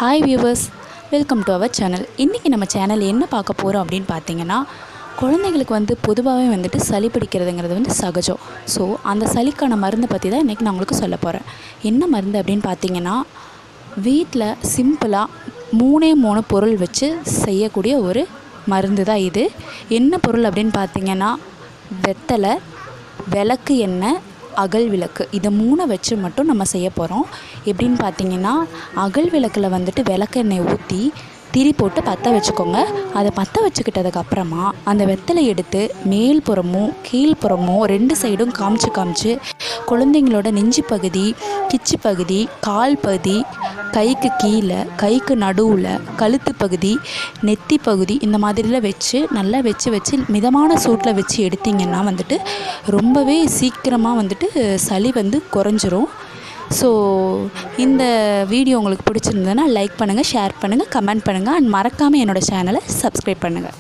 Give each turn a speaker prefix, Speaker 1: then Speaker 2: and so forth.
Speaker 1: Hi viewers, welcome to our channel. இன்றைக்கி நம்ம channel என்ன பார்க்க போகிறோம் அப்படின்னு பார்த்தீங்கன்னா, குழந்தைங்களுக்கு பொதுவாகவே சளி பிடிக்கிறதுங்கிறது சகஜம். ஸோ அந்த சளிக்கான மருந்தை பற்றி தான் இன்றைக்கி நான் உங்களுக்கு சொல்ல போகிறேன். என்ன மருந்து அப்படின்னு பார்த்தீங்கன்னா, வீட்டில் சிம்பிளாக 3 பொருள் வச்சு செய்யக்கூடிய ஒரு மருந்து தான் இது. என்ன பொருள் அப்படின்னு பார்த்தீங்கன்னா, வெத்தலை, விளக்கு எண்ணெய், அகல் விளக்கு, இதை 3 வச்சு மட்டும் நம்ம செய்ய போகிறோம். எப்படின்னு பார்த்தீங்கன்னா, அகல் விளக்கில் விளக்கெண்ணெய் ஊற்றி திரி போட்டு பற்ற வச்சுக்கோங்க. அதை பற்ற வச்சுக்கிட்டதுக்கப்புறமா அந்த வெத்தலை எடுத்து மேல் புறமும் கீழ்ப்புறமும் 2 சைடும் காமிச்சு குழந்தைங்களோட நெஞ்சு பகுதி, கிச்சு பகுதி, கால் பகுதி, கைக்கு கீழே, கைக்கு நடுவில், கழுத்து பகுதி, நெத்தி பகுதி, இந்த மாதிரிலாம் வச்சு நல்லா வச்சு மிதமான சூட்டில் வச்சு எடுத்திங்கன்னா ரொம்பவே சீக்கிரமாக சளி குறைஞ்சிரும். ஸோ இந்த வீடியோ உங்களுக்கு பிடிச்சிருந்ததுன்னா லைக் பண்ணுங்கள், ஷேர் பண்ணுங்கள், கமெண்ட் பண்ணுங்கள் அண்ட் மறக்காமல் என்னோடய சேனலை சப்ஸ்கிரைப் பண்ணுங்கள்.